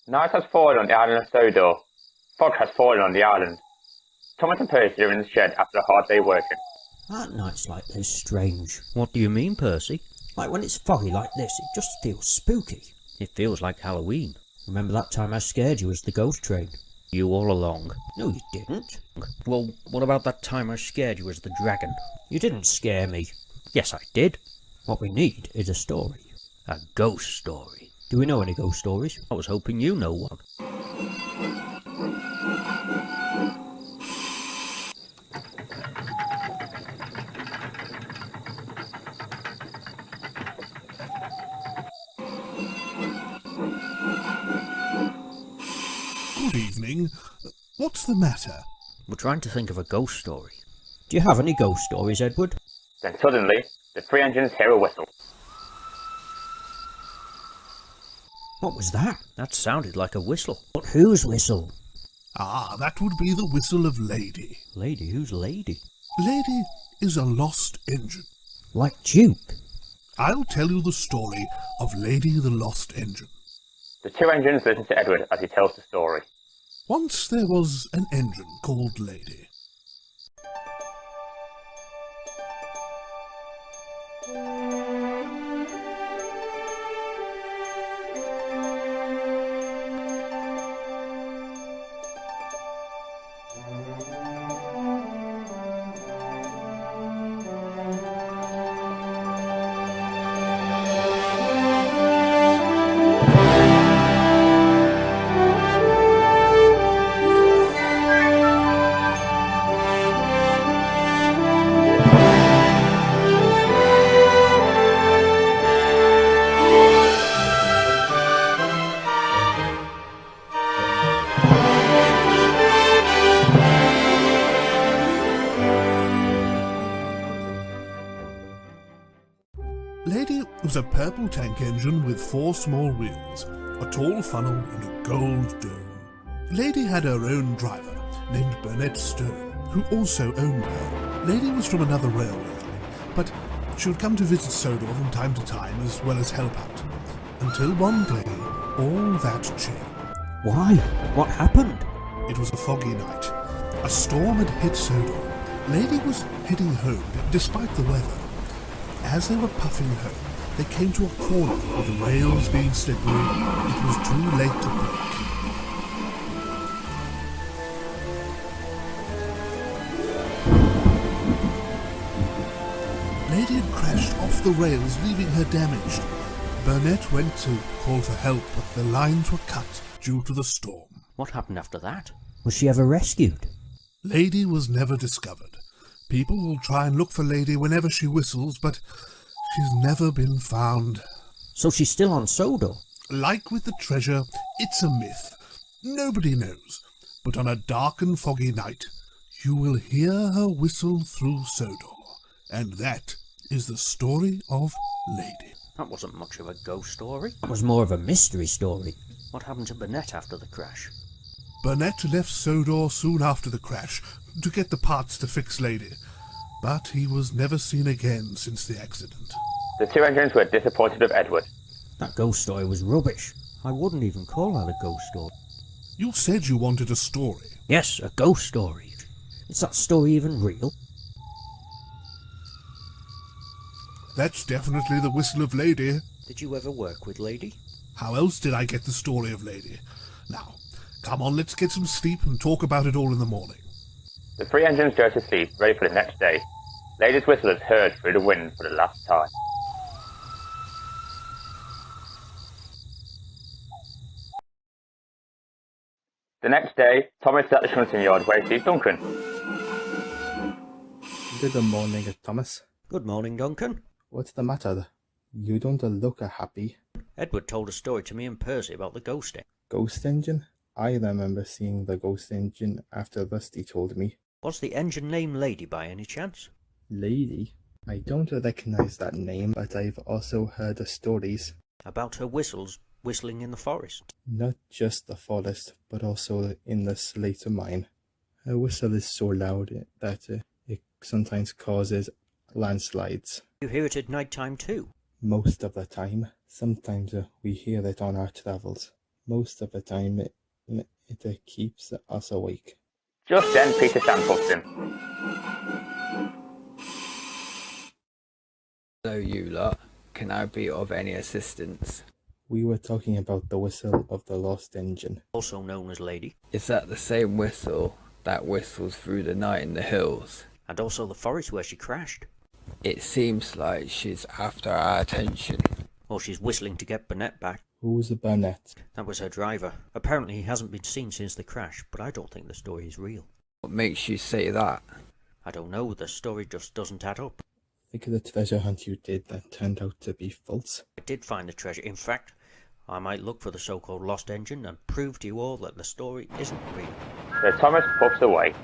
Night has fallen on the island of Sodor. Fog has fallen on the island. Thomas and Percy are in the shed after a hard day working. At nights like this, strange. What do you mean, Percy? Like when it's foggy like this, it just feels spooky. It feels like Halloween. Remember that time I scared you as the ghost train? You all along. No, you didn't. Well, what about that time I scared you as the dragon? You didn't scare me. Yes, I did. What we need is a story. A ghost story. Do we know any ghost stories? I was hoping you know one. Good evening. What's the matter? We're trying to think of a ghost story. Do you have any ghost stories, Edward? Then suddenly, the three engines hear a whistle. What was that? That sounded like a whistle. But whose whistle? Ah, that would be the whistle of Lady. Lady? Who's Lady? Lady is a lost engine. Like Duke? I'll tell you the story of Lady the Lost Engine. The two engines listen to Edward as he tells the story. Once there was an engine called Lady. Lady was a purple tank engine with 4 small wheels, a tall funnel and a gold dome. Lady had her own driver, named Burnett Stone, who also owned her. Lady was from another railway line, but she would come to visit Sodor from time to time as well as help out. Until one day, all that changed. Why? What happened? It was a foggy night. A storm had hit Sodor. Lady was heading home, despite the weather. As they were puffing home, they came to a corner with the rails being slippery. It was too late to brake. Lady had crashed off the rails, leaving her damaged. Burnett went to call for help, but the lines were cut due to the storm. What happened after that? Was she ever rescued? Lady was never discovered. People will try and look for Lady whenever she whistles, but she's never been found. So she's still on Sodor? Like with the treasure, it's a myth. Nobody knows. But on a dark and foggy night, you will hear her whistle through Sodor. And that is the story of Lady. That wasn't much of a ghost story. That was more of a mystery story. What happened to Burnett after the crash? Burnett left Sodor soon after the crash to get the parts to fix Lady, but he was never seen again since the accident. The two engines were disappointed with Edward. That ghost story was rubbish. I wouldn't even call that a ghost story. You said you wanted a story. Yes, a ghost story. Is that story even real? That's definitely the whistle of Lady. Did you ever work with Lady? How else did I get the story of Lady? Now, come on, let's get some sleep and talk about it all in the morning. The three engines go to sleep, ready for the next day. Lady's whistle is heard through the wind for the last time. The next day, Thomas is at the shunting yard where he sees Duncan. Good morning, Thomas. Good morning, Duncan. What's the matter? You don't look happy. Edward told a story to me and Percy about the ghost engine. Ghost engine? I remember seeing the ghost engine after Rusty told me. Was the engine named Lady by any chance? Lady? I don't recognize that name, but I've also heard stories. About her whistling in the forest. Not just the forest, but also in the Slater mine. Her whistle is so loud that it sometimes causes landslides. You hear it at night time too? Most of the time. Sometimes we hear it on our travels. Most of the time it keeps us awake. Just then Peter Sam puffed in. So you lot, can I be of any assistance? We were talking about the whistle of the lost engine. Also known as Lady. Is that the same whistle that whistles through the night in the hills? And also the forest where she crashed. It seems like she's after our attention. Or she's whistling to get Burnett back. Who's Burnett? That was her driver. Apparently he hasn't been seen since the crash, but I don't think the story is real. What makes you say that? I don't know, the story just doesn't add up. Look at the treasure hunt you did that turned out to be false. I did find the treasure. In fact, I might look for the so-called lost engine and prove to you all that the story isn't real. So Thomas puffs away.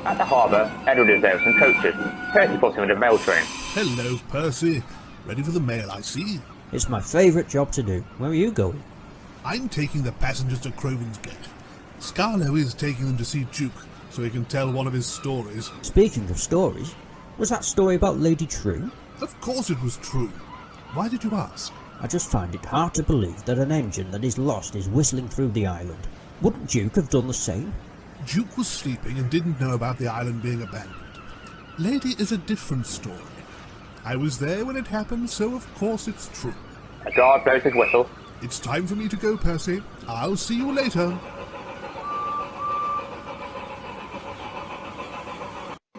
At the harbour, Edward is there with some coaches. Percy puts him in a mail train. Hello, Percy. Ready for the mail, I see. It's my favourite job to do. Where are you going? I'm taking the passengers to Crovin's Gate. Scarlo is taking them to see Duke, so he can tell one of his stories. Speaking of stories, was that story about Lady true? Of course it was true. Why did you ask? I just find it hard to believe that an engine that is lost is whistling through the island. Wouldn't Duke have done the same? Duke was sleeping and didn't know about the island being abandoned. Lady is a different story. I was there when it happened, so of course it's true. A guard blows his whistle. It's time for me to go, Percy. I'll see you later.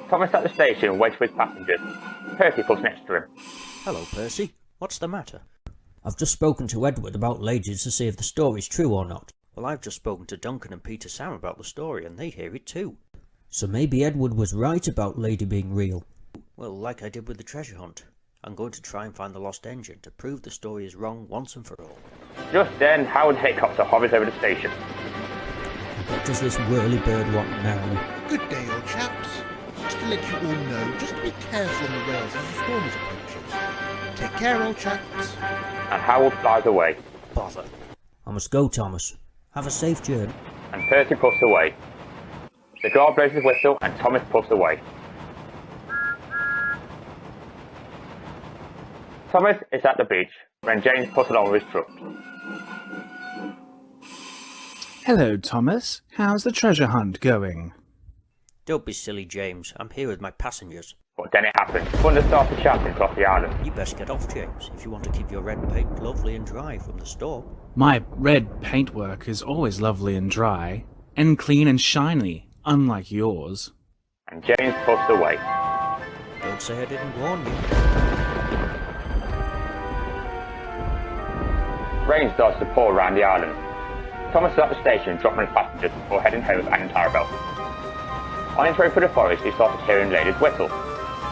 Thomas at the station waits for his passengers. Percy puts next to him. Hello, Percy. What's the matter? I've just spoken to Edward about Lady to see if the story's true or not. Well, I've just spoken to Duncan and Peter Sam about the story, and they hear it too. So maybe Edward was right about Lady being real. Well, like I did with the treasure hunt. I'm going to try and find the lost engine to prove the story is wrong once and for all. Just then, Howard's helicopter hovers over the station. What does this whirly-bird want now? Good day, old chaps. Just to let you all know, just to be careful on the rails as the storm is approaching. Take care, old chaps. And Howard flies away. Bother. I must go, Thomas. Have a safe journey. And Percy puffs away. The guard blows his whistle and Thomas puffs away. Thomas is at the beach when James puts along with his truck. Hello, Thomas. How's the treasure hunt going? Don't be silly, James. I'm here with my passengers. But then it happens. Thunder starts shouting across the island. You best get off, James, if you want to keep your red paint lovely and dry from the storm. My red paintwork is always lovely and dry, and clean and shiny, unlike yours. And James puffs away. Don't say I didn't warn you. Rain starts to pour around the island. Thomas is at the station dropping his passengers before heading home with Anne and Clarabel. On his way through the forest, he started hearing Lady's whistle.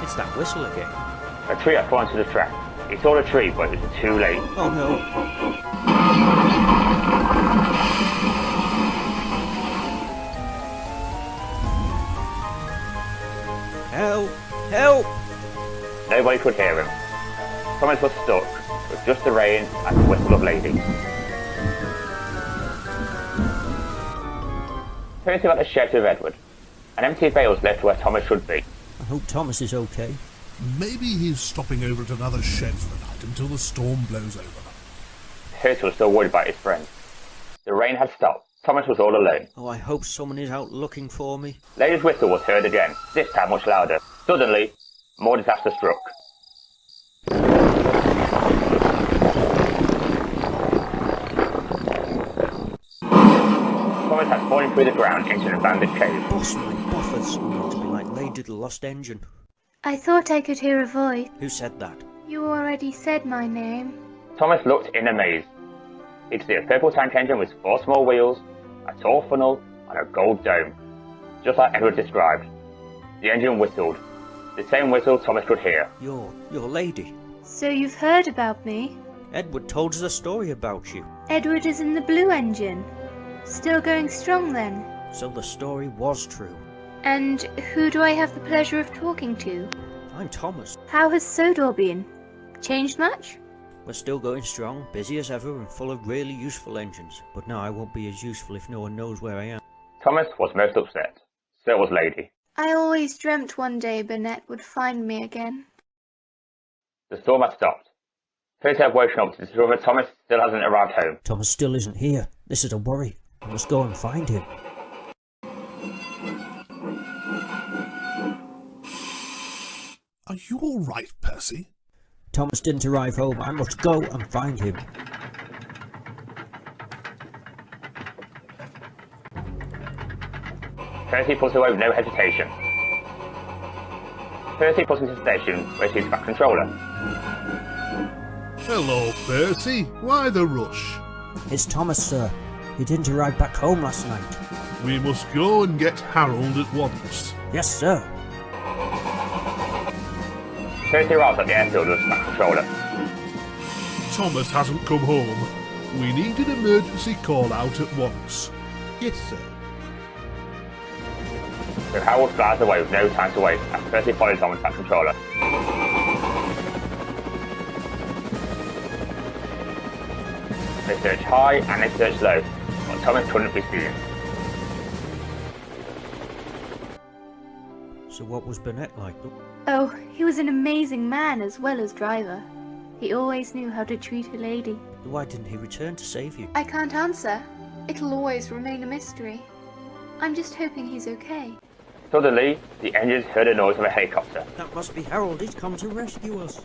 It's that whistle again. A tree had fallen to the track. He saw the tree, but it was too late. Oh no. Help! Help! Nobody could hear him. Thomas was stuck with just the rain and the whistle of Lady. Turning to at the shed with Edward. An empty bale's left where Thomas should be. I hope Thomas is okay. Maybe he's stopping over at another shed for the night until the storm blows over. Percy was still worried about his friend. The rain had stopped. Thomas was all alone. Oh, I hope someone is out looking for me. Lady's whistle was heard again, this time much louder. Suddenly, more disaster struck. Thomas had fallen through the ground into an abandoned cave. Boss my buffers. I'm going to be like Lady the Lost Engine. I thought I could hear a voice. Who said that? You already said my name. Thomas looked in amaze. He could see a purple tank engine with 4 small wheels, a tall funnel, and a gold dome. Just like Edward described. The engine whistled. The same whistle Thomas could hear. You're Lady. So you've heard about me? Edward told us a story about you. Edward is in the blue engine. Still going strong then? So the story was true. And who do I have the pleasure of talking to? I'm Thomas. How has Sodor been? Changed much? We're still going strong, busy as ever, and full of really useful engines. But now I won't be as useful if no one knows where I am. Thomas was most upset. So was Lady. I always dreamt one day Burnett would find me again. The storm had stopped. Percy have woken up to discover Thomas still hasn't arrived home. Thomas still isn't here. This is a worry. I must go and find him. Are you all right, Percy? Thomas didn't arrive home. I must go and find him. Percy puts away with no hesitation. Percy puts into the station where she's back controller. Hello, Percy. Why the rush? It's Thomas, sir. He didn't arrive back home last night. We must go and get Harold at once. Yes, sir. Percy arrives at the airfield with back controller. Thomas hasn't come home. We need an emergency call out at once. Yes, sir. So Harold flies away with no time to waste as Percy follows on with back controller. They search high and they search low, but Thomas couldn't be seen. So what was Burnett like? Oh, he was an amazing man as well as driver. He always knew how to treat a lady. Why didn't he return to save you? I can't answer. It'll always remain a mystery. I'm just hoping he's okay. Suddenly, the engines heard a noise of a helicopter. That must be Harold. He's come to rescue us.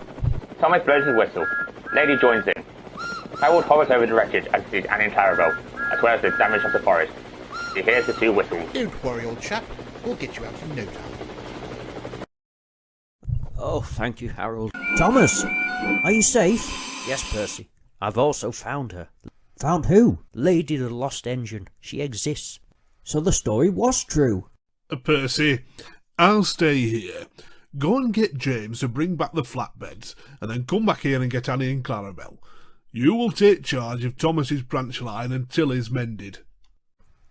Thomas blows his whistle. Lady joins in. Harold hovers over the wreckage and sees Annie and Clarabelle, as well as the damage of the forest. He hears the two whistles. Don't worry, old chap. We'll get you out in no time. Oh, thank you, Harold. Thomas! Are you safe? Yes, Percy. I've also found her. Found who? Lady the Lost Engine. She exists. So the story was true. Percy, I'll stay here. Go and get James to bring back the flatbeds, and then come back here and get Annie and Clarabelle. You will take charge of Thomas's branch line until he's mended.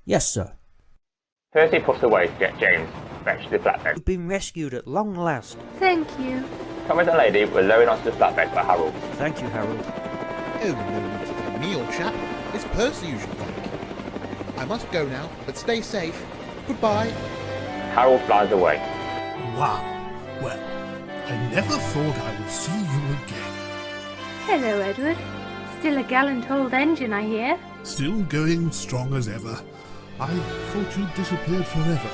Yes, sir. Percy puts away to get James to fetch the flatbed. You've been rescued at long last. Thank you. Thomas and Lady were lowering onto the flatbed for Harold. Thank you, Harold. Oh, no need to thank me, old chap. It's Percy you should thank. I must go now, but stay safe. Goodbye. Harold flies away. Wow. Well, I never thought I would see you again. Hello, Edward. Still a gallant old engine, I hear. Still going strong as ever. I thought you'd disappeared forever.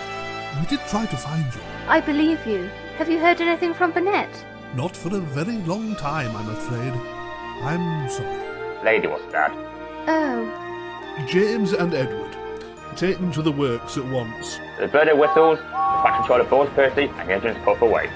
We did try to find you. I believe you. Have you heard anything from Burnett? Not for a very long time, I'm afraid. I'm sorry. Lady was sad. Oh. James and Edward, take them to the works at once. The Burnett whistles, the back controller boards Percy, and the engines puff away.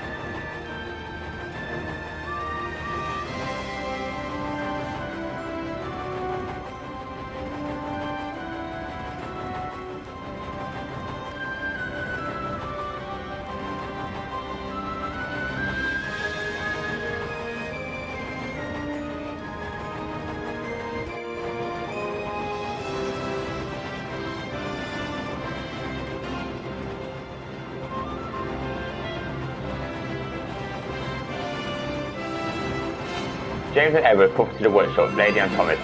James and Edward puff to the workshop with Lady and Thomas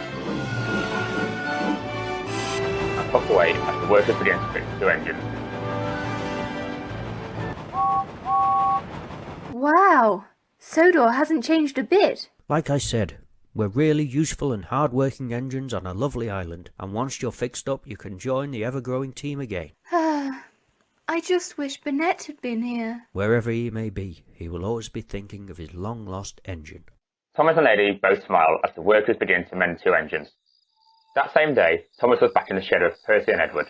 and puff away as the workers begin to fix the engines. Wow. Sodor hasn't changed a bit. Like I said, we're really useful and hard-working engines on a lovely island, and once you're fixed up, you can join the ever-growing team again. I just wish Burnett had been here. Wherever he may be, he will always be thinking of his long-lost engine. Thomas and Lady both smile as the workers begin to mend two engines. That same day, Thomas was back in the shed with Percy and Edward.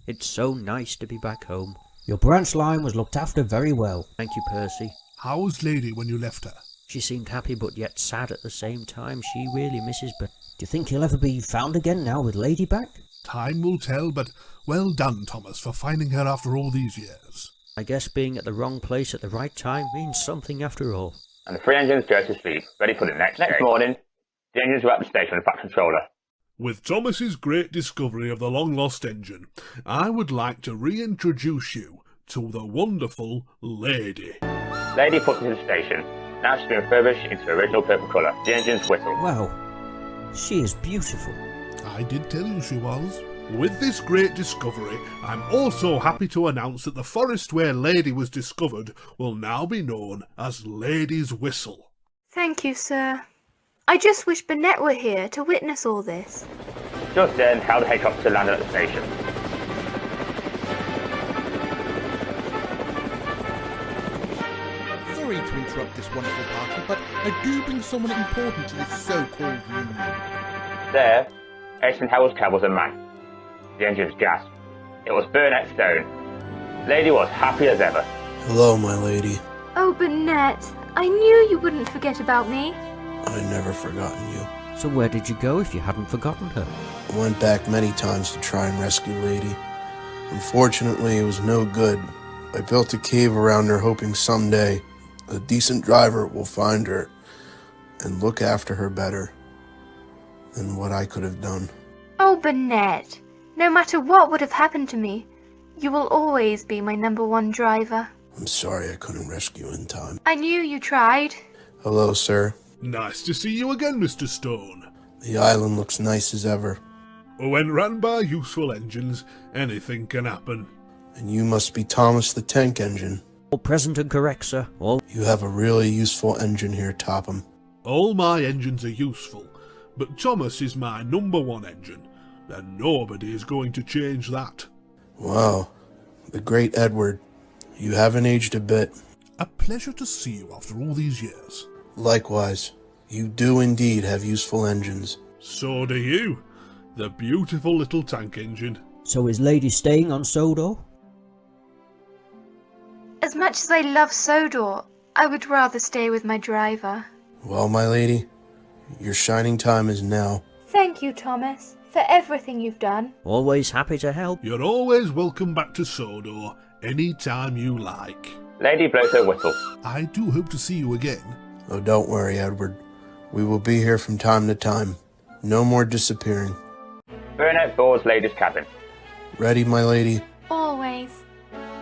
It's so nice to be back home. Your branch line was looked after very well. Thank you, Percy. How was Lady when you left her? She seemed happy but yet sad at the same time. She really misses Do you think he'll ever be found again now with Lady back? Time will tell, but well done, Thomas, for finding her after all these years. I guess being at the wrong place at the right time means something after all. And the three engines go to sleep, ready for the next day. Next morning, the engines were at the station with the back controller. With Thomas's great discovery of the long-lost engine, I would like to reintroduce you to the wonderful Lady. Lady puts into the station. Now she's been refurbished into her original purple colour. The engines whistle. Wow. She is beautiful. I did tell you she was. With this great discovery, I'm also happy to announce that the forest where Lady was discovered will now be known as Lady's Whistle. Thank you, sir. I just wish Burnett were here to witness all this. Just then, how the helicopter landed at the station. Sorry to interrupt this wonderful party, but I do bring someone important to this so-called reunion. There, Edson Howells travels a man. The engines gasped. It was Burnett Stone. Lady was happy as ever. Hello, my lady. Oh, Burnett, I knew you wouldn't forget about me. I'd never forgotten you. So where did you go if you hadn't forgotten her? I went back many times to try and rescue Lady. Unfortunately, it was no good. I built a cave around her hoping someday a decent driver will find her and look after her better than what I could have done. Oh, Burnett, no matter what would have happened to me, you will always be my #1 driver. I'm sorry I couldn't rescue in time. I knew you tried. Hello, sir. Nice to see you again, Mr. Stone. The island looks nice as ever. When run by useful engines, anything can happen. And you must be Thomas the Tank Engine. All present and correct, sir. All. You have a really useful engine here, Topham. All my engines are useful, but Thomas is my #1 engine, and nobody is going to change that. Wow, the great Edward. You haven't aged a bit. A pleasure to see you after all these years. Likewise, you do indeed have useful engines. So do you, the beautiful little tank engine. So is Lady staying on Sodor? As much as I love Sodor, I would rather stay with my driver. Well, my lady, your shining time is now. Thank you, Thomas, for everything you've done. Always happy to help. You're always welcome back to Sodor, any time you like. Lady blows her whistle. I do hope to see you again. Oh, don't worry, Edward. We will be here from time to time. No more disappearing. Burnett boards Lady's cabin. Ready, my lady? Always.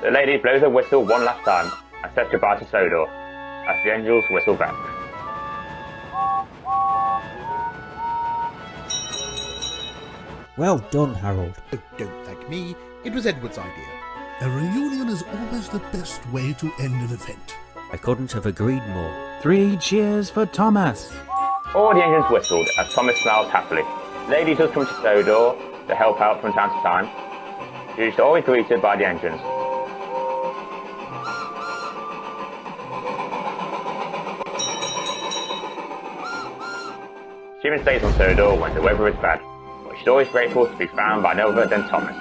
The lady blows her whistle one last time and says goodbye to Sodor as the angels whistle back. Well done, Harold. Oh, don't thank me. It was Edward's idea. A reunion is always the best way to end an event. I couldn't have agreed more. 3 cheers for Thomas. All the engines whistled as Thomas smiled happily. Lady does come to Sodor to help out from time to time. She is always greeted by the engines. She even stays on Sodor when the weather is bad, but she's always grateful to be found by no other than Thomas.